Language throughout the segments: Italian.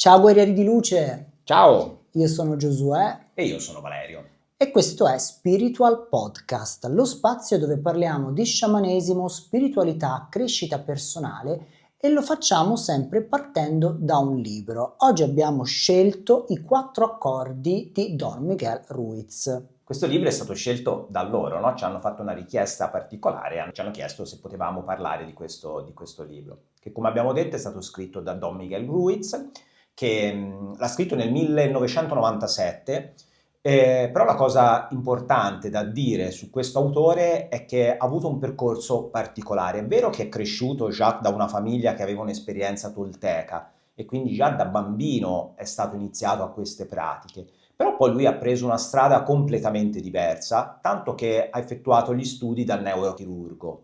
Ciao guerrieri di luce, Ciao! io sono Giosuè E io sono Valerio. e questo è Spiritual Podcast, lo spazio dove parliamo di sciamanesimo, spiritualità, crescita personale e lo facciamo sempre partendo da un libro. Oggi abbiamo scelto I 4 accordi di Don Miguel Ruiz. Questo libro è stato scelto da loro, no? Ci hanno fatto una richiesta particolare, ci hanno chiesto se potevamo parlare di questo libro, che come abbiamo detto è stato scritto da Don Miguel Ruiz, che l'ha scritto nel 1997, però la cosa importante da dire su questo autore è che ha avuto un percorso particolare. È vero che è cresciuto già da una famiglia che aveva un'esperienza tolteca e quindi già da bambino è stato iniziato a queste pratiche. Però poi lui ha preso una strada completamente diversa, tanto che ha effettuato gli studi da neurochirurgo.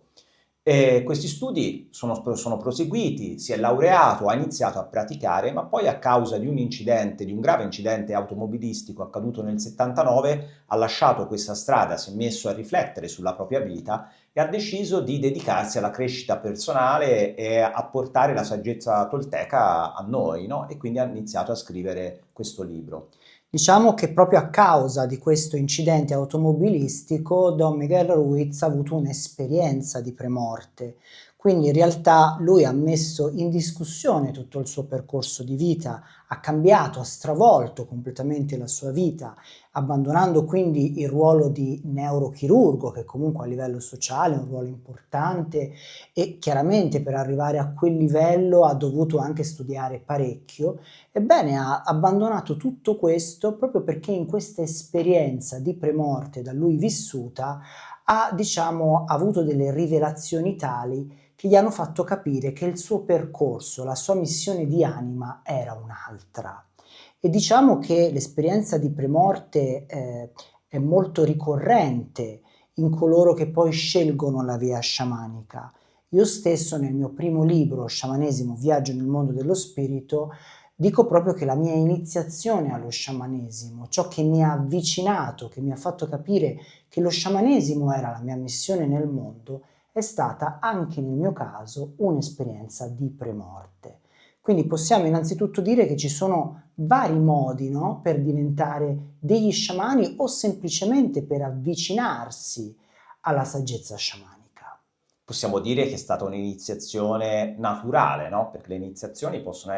E questi studi sono proseguiti, si è laureato, ha iniziato a praticare, ma poi a causa di un grave incidente automobilistico accaduto nel 79, ha lasciato questa strada, si è messo a riflettere sulla propria vita e ha deciso di dedicarsi alla crescita personale e a portare la saggezza tolteca a noi, no? E quindi ha iniziato a scrivere questo libro. Diciamo che proprio a causa di questo incidente automobilistico Don Miguel Ruiz ha avuto un'esperienza di premorte, quindi in realtà lui ha messo in discussione tutto il suo percorso di vita, ha cambiato, ha stravolto completamente la sua vita, abbandonando quindi il ruolo di neurochirurgo, che comunque a livello sociale è un ruolo importante e chiaramente per arrivare a quel livello ha dovuto anche studiare parecchio. Ebbene, ha abbandonato tutto questo proprio perché in questa esperienza di premorte da lui vissuta ha, diciamo, avuto delle rivelazioni tali che gli hanno fatto capire che il suo percorso, la sua missione di anima era un'altra. E diciamo che l'esperienza di premorte è molto ricorrente in coloro che poi scelgono la via sciamanica. Io stesso nel mio primo libro, Sciamanesimo, Viaggio nel mondo dello spirito, dico proprio che la mia iniziazione allo sciamanesimo, ciò che mi ha avvicinato, che mi ha fatto capire che lo sciamanesimo era la mia missione nel mondo, è stata anche nel mio caso un'esperienza di premorte. Quindi possiamo innanzitutto dire che ci sono vari modi, no, per diventare degli sciamani o semplicemente per avvicinarsi alla saggezza sciamanica. Possiamo dire che è stata un'iniziazione naturale, no? Perché le iniziazioni possono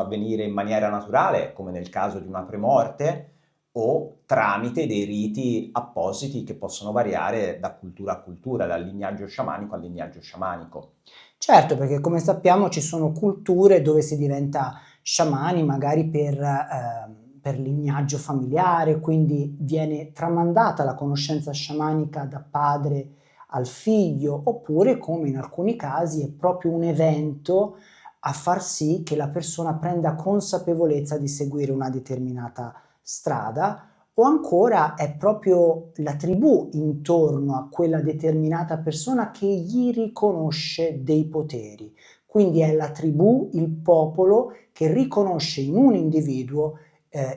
avvenire in maniera naturale, come nel caso di una premorte, o tramite dei riti appositi che possono variare da cultura a cultura, dal lignaggio sciamanico al lignaggio sciamanico. Certo, perché come sappiamo ci sono culture dove si diventa sciamani magari per lignaggio familiare, quindi viene tramandata la conoscenza sciamanica da padre al figlio, oppure come in alcuni casi è proprio un evento a far sì che la persona prenda consapevolezza di seguire una determinata strada o ancora è proprio la tribù intorno a quella determinata persona che gli riconosce dei poteri. Quindi è la tribù, il popolo che riconosce in un individuo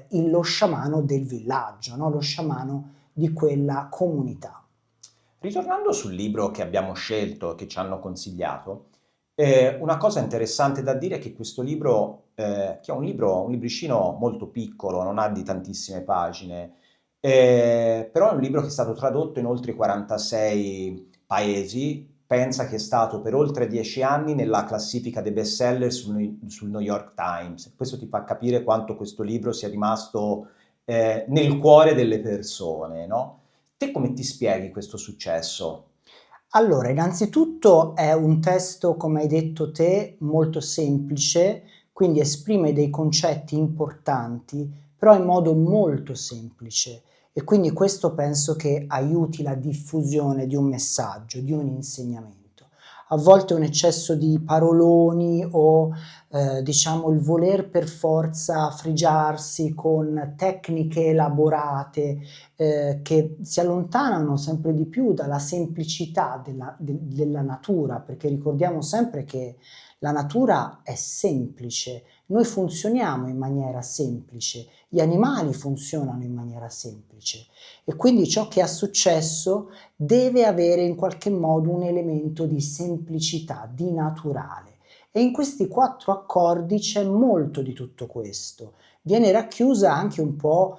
lo sciamano del villaggio, no? Lo sciamano di quella comunità. Ritornando sul libro che abbiamo scelto, che ci hanno consigliato, una cosa interessante da dire è che questo libro, che è un libricino molto piccolo, non ha di tantissime pagine, però è un libro che è stato tradotto in oltre 46 paesi, pensa che è stato per oltre 10 anni nella classifica dei bestseller sul New York Times. Questo ti fa capire quanto questo libro sia rimasto nel cuore delle persone, no? Te come ti spieghi questo successo? Allora, innanzitutto è un testo, come hai detto te, molto semplice, quindi esprime dei concetti importanti, però in modo molto semplice e quindi questo penso che aiuti la diffusione di un messaggio, di un insegnamento. A volte un eccesso di paroloni o diciamo il voler per forza frigiarsi con tecniche elaborate che si allontanano sempre di più dalla semplicità della natura, perché ricordiamo sempre che la natura è semplice, noi funzioniamo in maniera semplice, gli animali funzionano in maniera semplice e quindi ciò che ha successo deve avere in qualche modo un elemento di semplicità, di naturale. E in questi 4 accordi c'è molto di tutto questo. Viene racchiusa anche un po'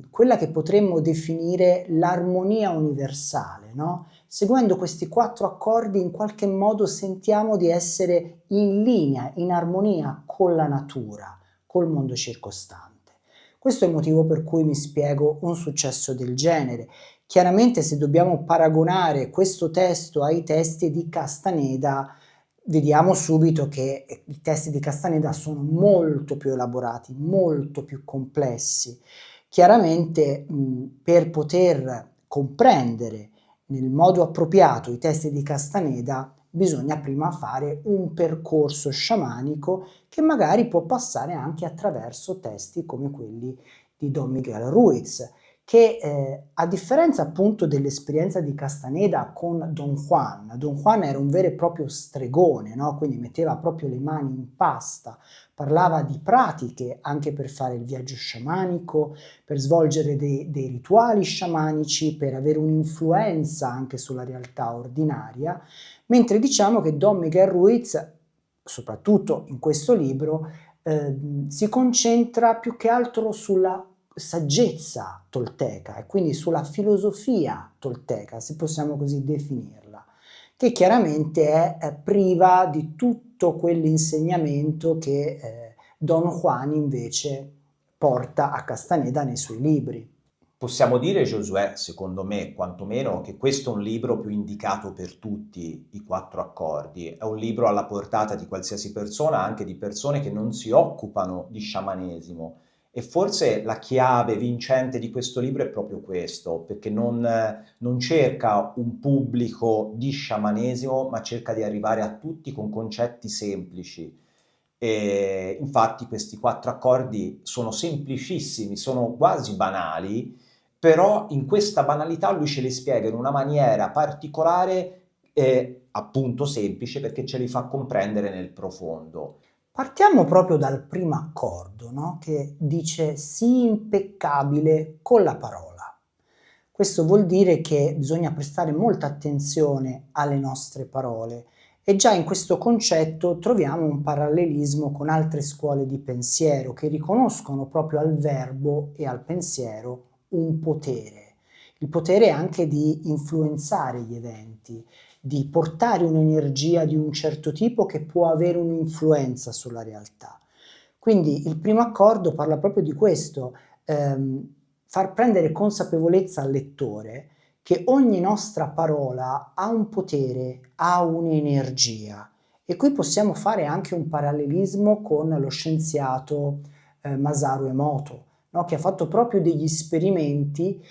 quella che potremmo definire l'armonia universale, no? Seguendo questi 4 accordi in qualche modo sentiamo di essere in linea, in armonia con la natura, col mondo circostante. Questo è il motivo per cui mi spiego un successo del genere. Chiaramente se dobbiamo paragonare questo testo ai testi di Castaneda, vediamo subito che i testi di Castaneda sono molto più elaborati, molto più complessi. Chiaramente per poter comprendere nel modo appropriato i testi di Castaneda bisogna prima fare un percorso sciamanico che magari può passare anche attraverso testi come quelli di Don Miguel Ruiz, che a differenza appunto dell'esperienza di Castaneda con Don Juan era un vero e proprio stregone, no? Quindi metteva proprio le mani in pasta, parlava di pratiche anche per fare il viaggio sciamanico, per svolgere dei rituali sciamanici, per avere un'influenza anche sulla realtà ordinaria, mentre diciamo che Don Miguel Ruiz, soprattutto in questo libro, si concentra più che altro sulla saggezza tolteca e quindi sulla filosofia tolteca, se possiamo così definirla, che chiaramente è priva di tutto quell'insegnamento che Don Juan invece porta a Castaneda nei suoi libri. Possiamo dire, Giosuè, secondo me, quantomeno, che questo è un libro più indicato per tutti, i 4 accordi. È un libro alla portata di qualsiasi persona, anche di persone che non si occupano di sciamanesimo. E forse la chiave vincente di questo libro è proprio questo, perché non cerca un pubblico di sciamanesimo, ma cerca di arrivare a tutti con concetti semplici. E infatti questi 4 accordi sono semplicissimi, sono quasi banali, però in questa banalità lui ce li spiega in una maniera particolare e appunto semplice perché ce li fa comprendere nel profondo. Partiamo proprio dal primo accordo, no? Che dice sii impeccabile con la parola. Questo vuol dire che bisogna prestare molta attenzione alle nostre parole e già in questo concetto troviamo un parallelismo con altre scuole di pensiero che riconoscono proprio al verbo e al pensiero un potere, il potere anche di influenzare gli eventi, di portare un'energia di un certo tipo che può avere un'influenza sulla realtà. Quindi il primo accordo parla proprio di questo, far prendere consapevolezza al lettore che ogni nostra parola ha un potere, ha un'energia. E qui possiamo fare anche un parallelismo con lo scienziato Masaru Emoto, no? Che ha fatto proprio degli esperimenti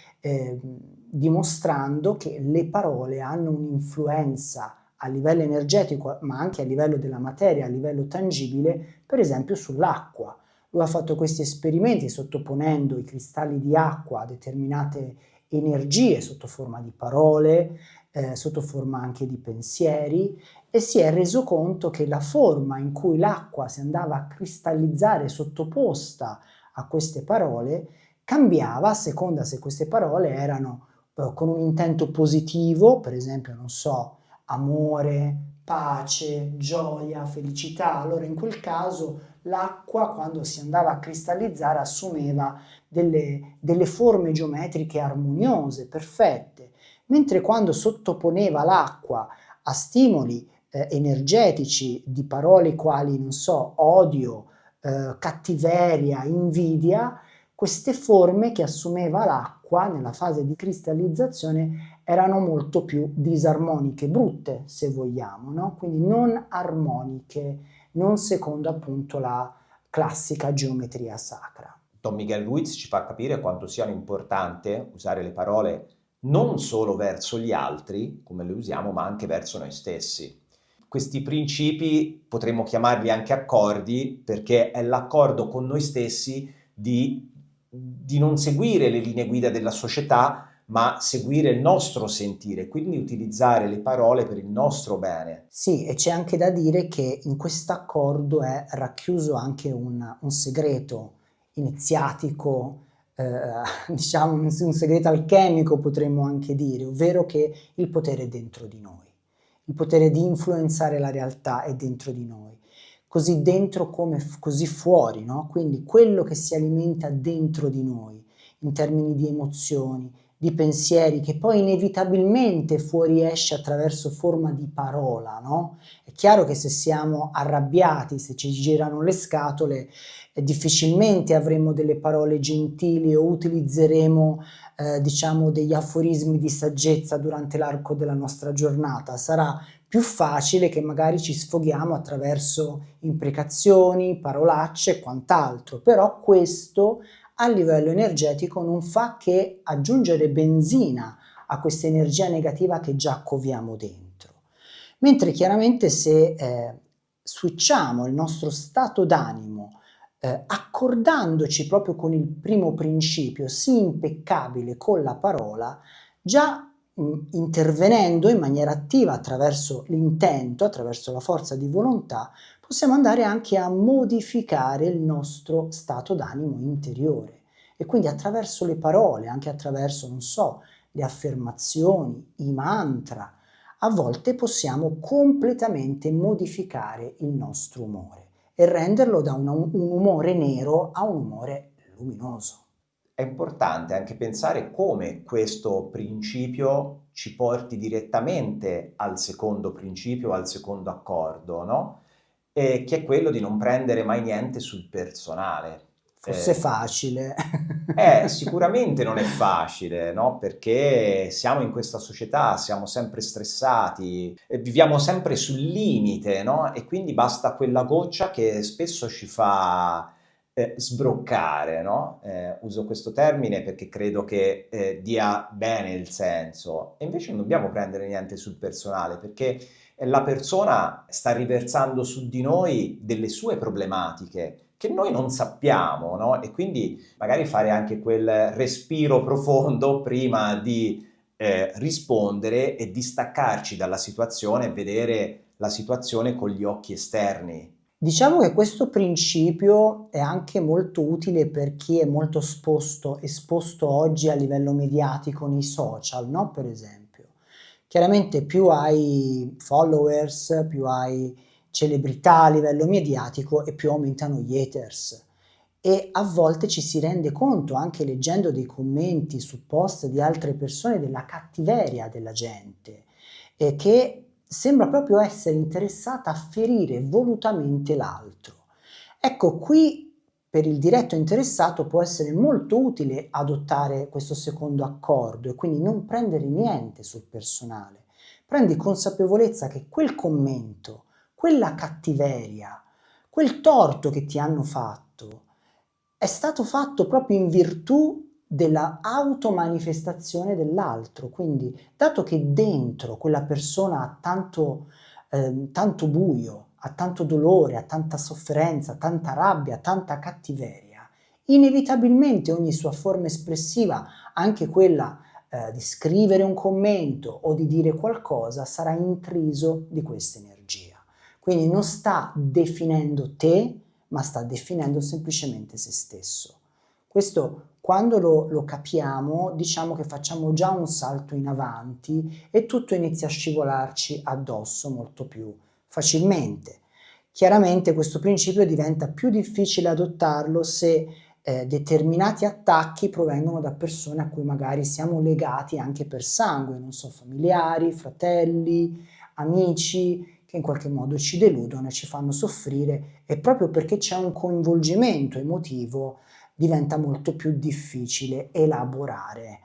dimostrando che le parole hanno un'influenza a livello energetico, ma anche a livello della materia, a livello tangibile, per esempio sull'acqua. Lui ha fatto questi esperimenti sottoponendo i cristalli di acqua a determinate energie sotto forma di parole, sotto forma anche di pensieri, e si è reso conto che la forma in cui l'acqua si andava a cristallizzare sottoposta a queste parole cambiava a seconda se queste parole erano con un intento positivo, per esempio, non so, amore, pace, gioia, felicità. Allora in quel caso l'acqua, quando si andava a cristallizzare, assumeva delle forme geometriche armoniose, perfette, mentre quando sottoponeva l'acqua a stimoli energetici di parole quali, non so, odio, cattiveria, invidia, queste forme che assumeva l'acqua nella fase di cristallizzazione erano molto più disarmoniche, brutte se vogliamo, no? Quindi non armoniche, non secondo appunto la classica geometria sacra. Don Miguel Ruiz ci fa capire quanto sia importante usare le parole non solo verso gli altri, come le usiamo, ma anche verso noi stessi. Questi principi potremmo chiamarli anche accordi, perché è l'accordo con noi stessi di non seguire le linee guida della società, ma seguire il nostro sentire, quindi utilizzare le parole per il nostro bene. Sì, e c'è anche da dire che in quest'accordo è racchiuso anche un segreto iniziatico, diciamo un segreto alchemico potremmo anche dire, ovvero che il potere è dentro di noi. il potere di influenzare la realtà è dentro di noi, così dentro come così fuori, no? Quindi quello che si alimenta dentro di noi, in termini di emozioni, di pensieri, che poi inevitabilmente fuoriesce attraverso forma di parola, no? È chiaro che se siamo arrabbiati, se ci girano le scatole, difficilmente avremo delle parole gentili o utilizzeremo diciamo degli aforismi di saggezza durante l'arco della nostra giornata. Sarà più facile che magari ci sfoghiamo attraverso imprecazioni, parolacce e quant'altro, però questo a livello energetico non fa che aggiungere benzina a questa energia negativa che già coviamo dentro. Mentre chiaramente se switchiamo il nostro stato d'animo accordandoci proprio con il primo principio, sii impeccabile con la parola, già intervenendo in maniera attiva attraverso l'intento, attraverso la forza di volontà, possiamo andare anche a modificare il nostro stato d'animo interiore. E quindi attraverso le parole, anche attraverso, non so, le affermazioni, i mantra, a volte possiamo completamente modificare il nostro umore e renderlo da un umore nero a un umore luminoso. È importante anche pensare come questo principio ci porti direttamente al secondo principio, al secondo accordo, no? Che è quello di non prendere mai niente sul personale. Fosse facile. Sicuramente non è facile, no? Perché siamo in questa società, siamo sempre stressati, viviamo sempre sul limite, no? E quindi basta quella goccia che spesso ci fa sbroccare, no? Uso questo termine perché credo che dia bene il senso. E invece non dobbiamo prendere niente sul personale, perché la persona sta riversando su di noi delle sue problematiche che noi non sappiamo, no? E quindi magari fare anche quel respiro profondo prima di rispondere e distaccarci dalla situazione e vedere la situazione con gli occhi esterni. Diciamo che questo principio è anche molto utile per chi è molto esposto oggi a livello mediatico nei social, no? Per esempio. Chiaramente più hai followers, più hai celebrità a livello mediatico e più aumentano gli haters. E a volte ci si rende conto, anche leggendo dei commenti su post di altre persone, della cattiveria della gente, che sembra proprio essere interessata a ferire volutamente l'altro. Ecco, qui per il diretto interessato può essere molto utile adottare questo secondo accordo e quindi non prendere niente sul personale. Prendi consapevolezza che quel commento, quella cattiveria, quel torto che ti hanno fatto, è stato fatto proprio in virtù della automanifestazione dell'altro. Quindi, dato che dentro quella persona ha tanto buio, ha tanto dolore, ha tanta sofferenza, tanta rabbia, tanta cattiveria, inevitabilmente ogni sua forma espressiva, anche quella di scrivere un commento o di dire qualcosa, sarà intriso di questa energia. Quindi non sta definendo te, ma sta definendo semplicemente se stesso. Questo quando lo capiamo, diciamo che facciamo già un salto in avanti e tutto inizia a scivolarci addosso molto più facilmente. Chiaramente questo principio diventa più difficile adottarlo se determinati attacchi provengono da persone a cui magari siamo legati anche per sangue, non so, familiari, fratelli, amici, che in qualche modo ci deludono e ci fanno soffrire, e proprio perché c'è un coinvolgimento emotivo diventa molto più difficile elaborare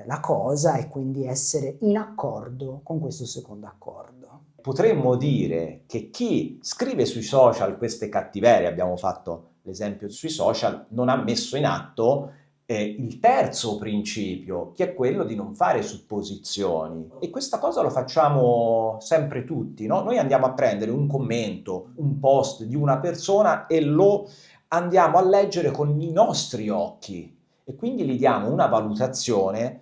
la cosa e quindi essere in accordo con questo secondo accordo. Potremmo dire che chi scrive sui social queste cattiverie, abbiamo fatto l'esempio sui social, non ha messo in atto il terzo principio, che è quello di non fare supposizioni. E questa cosa lo facciamo sempre tutti, no? Noi andiamo a prendere un commento, un post di una persona e lo andiamo a leggere con i nostri occhi e quindi gli diamo una valutazione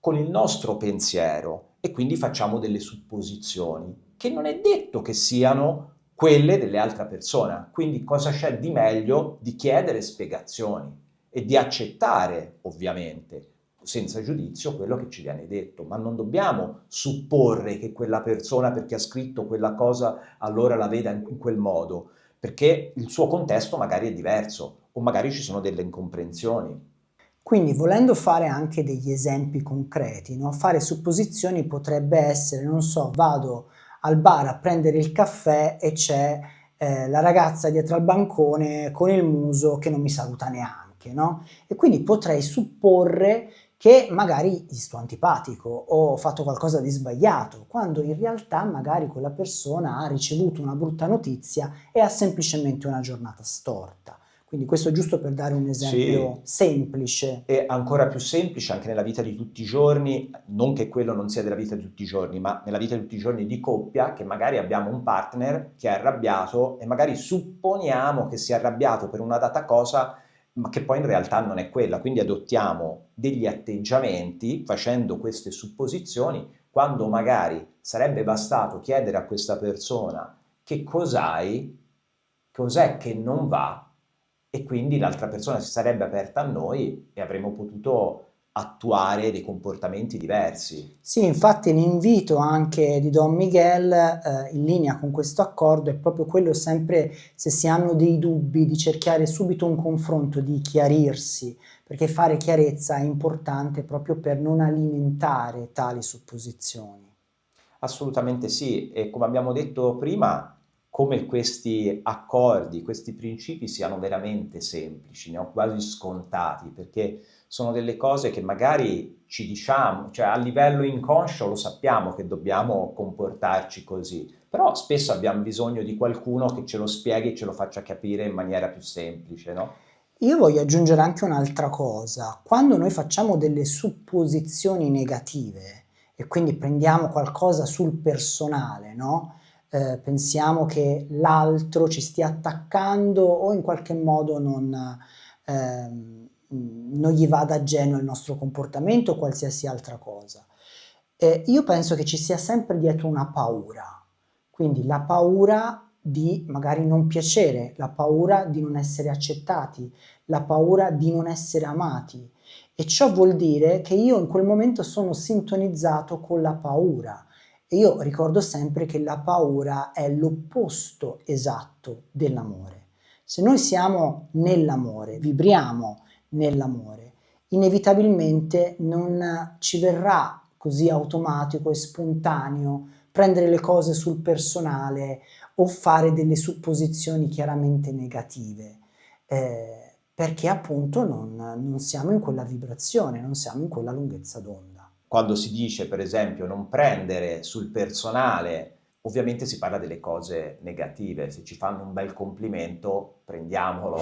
con il nostro pensiero e quindi facciamo delle supposizioni che non è detto che siano quelle dell'altra persona. Quindi cosa c'è di meglio di chiedere spiegazioni e di accettare, ovviamente, senza giudizio quello che ci viene detto, ma non dobbiamo supporre che quella persona, perché ha scritto quella cosa, allora la veda in quel modo, perché il suo contesto magari è diverso o magari ci sono delle incomprensioni. Quindi, volendo fare anche degli esempi concreti, no? Fare supposizioni potrebbe essere, non so, vado al bar a prendere il caffè e c'è la ragazza dietro al bancone con il muso che non mi saluta neanche, no? E quindi potrei supporre che magari gli sto antipatico o ho fatto qualcosa di sbagliato, quando in realtà magari quella persona ha ricevuto una brutta notizia e ha semplicemente una giornata storta. Quindi questo giusto per dare un esempio Sì, semplice. è ancora più semplice anche nella vita di tutti i giorni, non che quello non sia della vita di tutti i giorni, ma nella vita di tutti i giorni di coppia, che magari abbiamo un partner che è arrabbiato e magari supponiamo che sia arrabbiato per una data cosa, ma che poi in realtà non è quella. Quindi adottiamo degli atteggiamenti facendo queste supposizioni, quando magari sarebbe bastato chiedere a questa persona che cos'hai, cos'è che non va, e quindi l'altra persona si sarebbe aperta a noi e avremmo potuto attuare dei comportamenti diversi. Sì, infatti l'invito anche di Don Miguel, in linea con questo accordo, è proprio quello sempre, se si hanno dei dubbi, di cercare subito un confronto, di chiarirsi, perché fare chiarezza è importante proprio per non alimentare tali supposizioni. Assolutamente sì, e come abbiamo detto prima, come questi accordi, questi principi siano veramente semplici, ne ho quasi scontati, perché sono delle cose che magari ci diciamo, cioè a livello inconscio lo sappiamo che dobbiamo comportarci così, però spesso abbiamo bisogno di qualcuno che ce lo spieghi e ce lo faccia capire in maniera più semplice, no? Io voglio aggiungere anche un'altra cosa. Quando noi facciamo delle supposizioni negative e quindi prendiamo qualcosa sul personale, no? Pensiamo che l'altro ci stia attaccando o in qualche modo non gli vada a genio il nostro comportamento o qualsiasi altra cosa. Io penso che ci sia sempre dietro una paura, quindi la paura di magari non piacere, la paura di non essere accettati, la paura di non essere amati, e ciò vuol dire che io in quel momento sono sintonizzato con la paura, e io ricordo sempre che la paura è l'opposto esatto dell'amore. Se noi siamo nell'amore, vibriamo nell'amore, inevitabilmente non ci verrà così automatico e spontaneo prendere le cose sul personale o fare delle supposizioni chiaramente negative, perché appunto non siamo in quella vibrazione, non siamo in quella lunghezza d'onda. Quando si dice, per esempio, non prendere sul personale, ovviamente si parla delle cose negative. Se ci fanno un bel complimento, prendiamolo.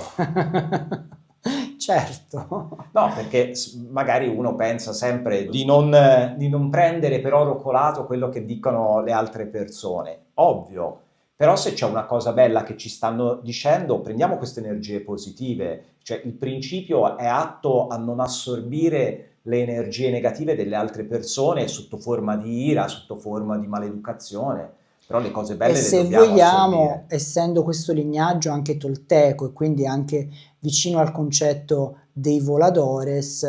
Certo. No, perché magari uno pensa sempre di non prendere per oro colato quello che dicono le altre persone. Ovvio, però se c'è una cosa bella che ci stanno dicendo, prendiamo queste energie positive. Cioè il principio è atto a non assorbire le energie negative delle altre persone sotto forma di ira, sotto forma di maleducazione, però le cose E belle le se dobbiamo vogliamo, assorbire. essendo questo lignaggio anche tolteco e quindi anche vicino al concetto dei voladores,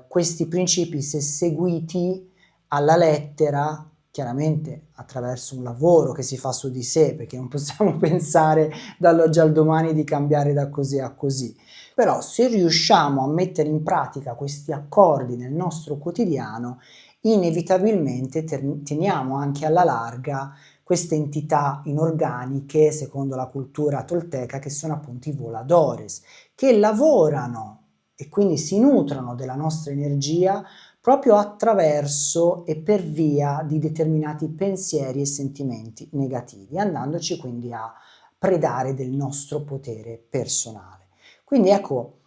questi principi, se seguiti alla lettera, chiaramente attraverso un lavoro che si fa su di sé, perché non possiamo pensare dall'oggi al domani di cambiare da così a così, però se riusciamo a mettere in pratica questi accordi nel nostro quotidiano, inevitabilmente teniamo anche alla larga queste entità inorganiche, secondo la cultura tolteca, che sono appunto i voladores, che lavorano e quindi si nutrono della nostra energia proprio attraverso e per via di determinati pensieri e sentimenti negativi, andandoci quindi a predare del nostro potere personale. Quindi ecco,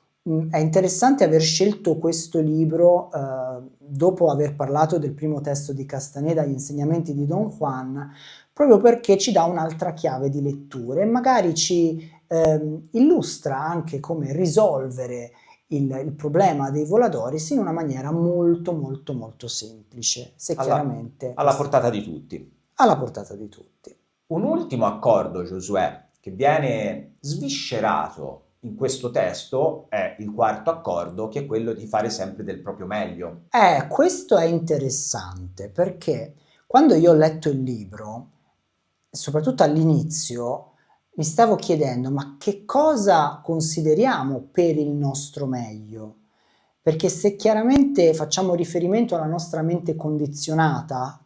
è interessante aver scelto questo libro dopo aver parlato del primo testo di Castaneda, Gli insegnamenti di Don Juan, proprio perché ci dà un'altra chiave di lettura e magari ci illustra anche come risolvere il problema dei voladores in una maniera molto molto molto semplice, se chiaramente Alla portata di tutti. alla portata di tutti. Un ultimo accordo, Giosuè, che viene sviscerato in questo testo è il quarto accordo, che è quello di fare sempre del proprio meglio. Questo è interessante perché quando io ho letto il libro, soprattutto all'inizio, mi stavo chiedendo ma che cosa consideriamo per il nostro meglio? Perché se chiaramente facciamo riferimento alla nostra mente condizionata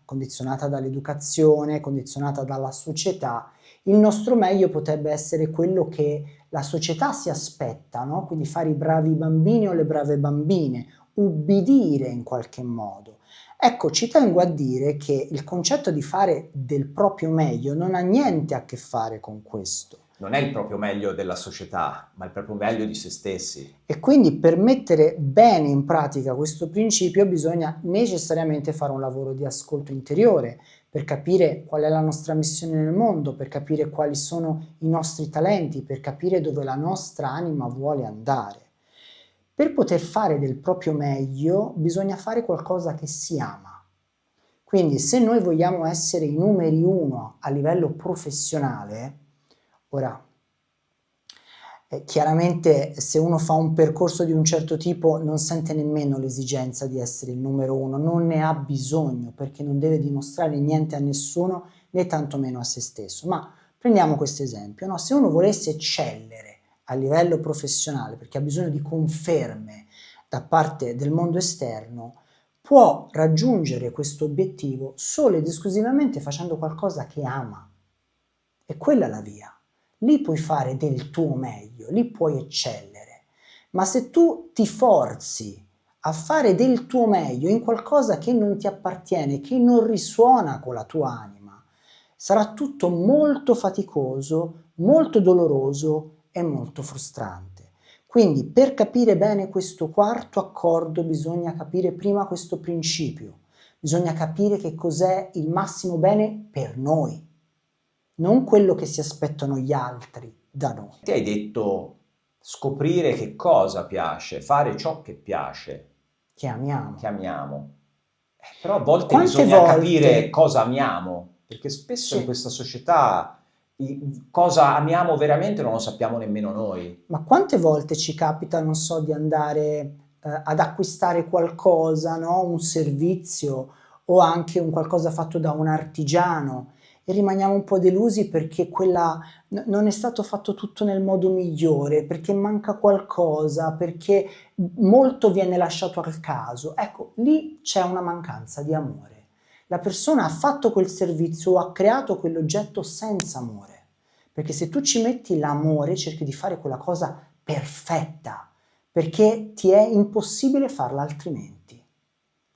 dall'educazione, condizionata dalla società, il nostro meglio potrebbe essere quello che la società si aspetta, no? Quindi fare i bravi bambini o le brave bambine, ubbidire in qualche modo. Ecco, ci tengo a dire che il concetto di fare del proprio meglio non ha niente a che fare con questo. Non è il proprio meglio della società, ma il proprio meglio di se stessi. E quindi per mettere bene in pratica questo principio bisogna necessariamente fare un lavoro di ascolto interiore per capire qual è la nostra missione nel mondo, per capire quali sono i nostri talenti, per capire dove la nostra anima vuole andare. Per poter fare del proprio meglio bisogna fare qualcosa che si ama. Quindi se noi vogliamo essere i numeri uno a livello professionale, ora chiaramente se uno fa un percorso di un certo tipo non sente nemmeno l'esigenza di essere il numero uno, non ne ha bisogno perché non deve dimostrare niente a nessuno né tantomeno a se stesso. Ma prendiamo questo esempio, no? Se uno volesse eccellere a livello professionale perché ha bisogno di conferme da parte del mondo esterno, può raggiungere questo obiettivo solo ed esclusivamente facendo qualcosa che ama. E quella è la via. Lì puoi fare del tuo meglio, lì puoi eccellere. Ma se tu ti forzi a fare del tuo meglio in qualcosa che non ti appartiene, che non risuona con la tua anima, sarà tutto molto faticoso, molto doloroso e molto frustrante. Quindi per capire bene questo quarto accordo bisogna capire prima questo principio, bisogna capire che cos'è il massimo bene per noi, non quello che si aspettano gli altri da noi. Ti hai detto scoprire che cosa piace, fare ciò che piace, Che amiamo. che amiamo. Però a volte Quante bisogna volte- capire cosa amiamo, perché spesso Sì. in questa società cosa amiamo veramente non lo sappiamo nemmeno noi. Ma quante volte ci capita, non so, di andare ad acquistare qualcosa, no? Un servizio o anche un qualcosa fatto da un artigiano e rimaniamo un po' delusi perché non è stato fatto tutto nel modo migliore, perché manca qualcosa, perché molto viene lasciato al caso. Ecco, lì c'è una mancanza di amore. La persona ha fatto quel servizio o ha creato quell'oggetto senza amore. Perché se tu ci metti l'amore, cerchi di fare quella cosa perfetta, perché ti è impossibile farla altrimenti.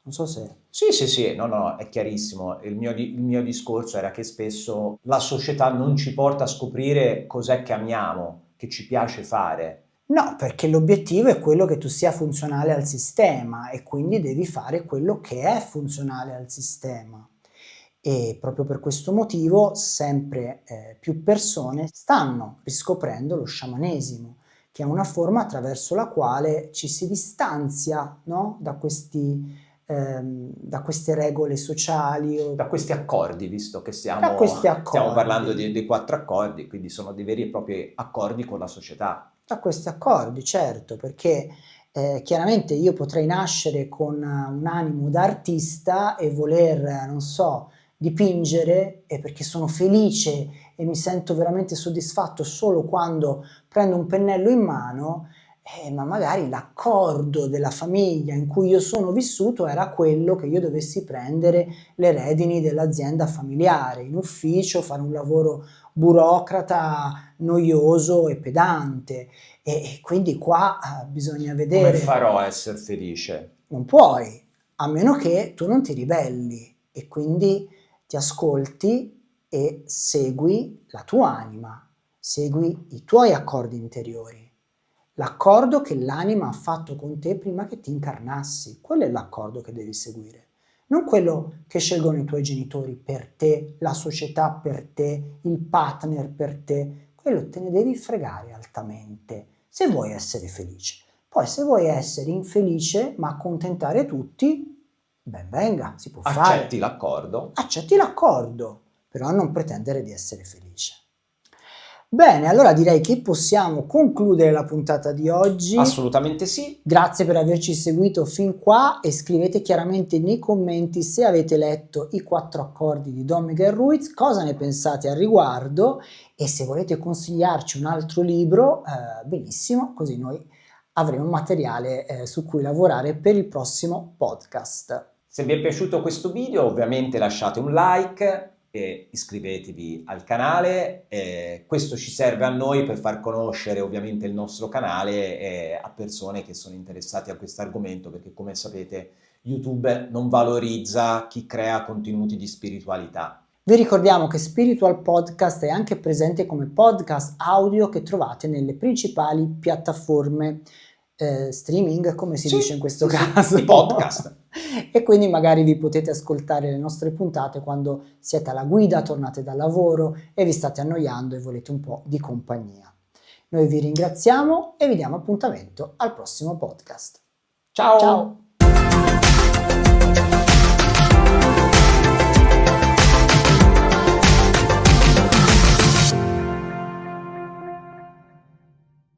Non so se... Sì, no, è chiarissimo. Il mio discorso era che spesso la società non ci porta a scoprire cos'è che amiamo, che ci piace fare. No, perché l'obiettivo è quello che tu sia funzionale al sistema e quindi devi fare quello che è funzionale al sistema. E proprio per questo motivo sempre più persone stanno riscoprendo lo sciamanesimo, che è una forma attraverso la quale ci si distanzia, no? da queste regole sociali. Da questi accordi, visto che Da questi stiamo parlando accordi. dei quattro accordi, quindi sono dei veri e propri accordi con la società. A questi accordi, certo, perché chiaramente io potrei nascere con un animo da artista e voler, non so, dipingere e perché sono felice e mi sento veramente soddisfatto solo quando prendo un pennello in mano, ma magari l'accordo della famiglia in cui io sono vissuto era quello che io dovessi prendere le redini dell'azienda familiare, in ufficio, fare un lavoro burocrata, noioso e pedante. E quindi qua bisogna Come vedere, farò a essere felice? non puoi, a meno che tu non ti ribelli e quindi ti ascolti e segui la tua anima, segui i tuoi accordi interiori, l'accordo che l'anima ha fatto con te prima che ti incarnassi, quello è l'accordo che devi seguire, non quello che scelgono i tuoi genitori per te, la società per te, il partner per te, quello te ne devi fregare altamente se vuoi essere felice. Poi se vuoi essere infelice ma accontentare tutti, ben venga, si può fare. Accetti l'accordo? Accetti l'accordo, però non pretendere di essere felice. Bene, allora direi che possiamo concludere la puntata di oggi. Assolutamente sì. Grazie per averci seguito fin qua e scrivete chiaramente nei commenti se avete letto I 4 accordi di Don Miguel Ruiz, cosa ne pensate al riguardo e se volete consigliarci un altro libro, benissimo, così noi avremo materiale su cui lavorare per il prossimo podcast. Se vi è piaciuto questo video, ovviamente lasciate un like e iscrivetevi al canale. Questo ci serve a noi per far conoscere ovviamente il nostro canale a persone che sono interessate a questo argomento, perché come sapete YouTube non valorizza chi crea contenuti di spiritualità. Vi ricordiamo che Spiritual Podcast è anche presente come podcast audio che trovate nelle principali piattaforme streaming, come si dice in questo caso, di podcast. E quindi magari vi potete ascoltare le nostre puntate quando siete alla guida, tornate dal lavoro e vi state annoiando e volete un po' di compagnia. Noi vi ringraziamo e vi diamo appuntamento al prossimo podcast. Ciao! Ciao!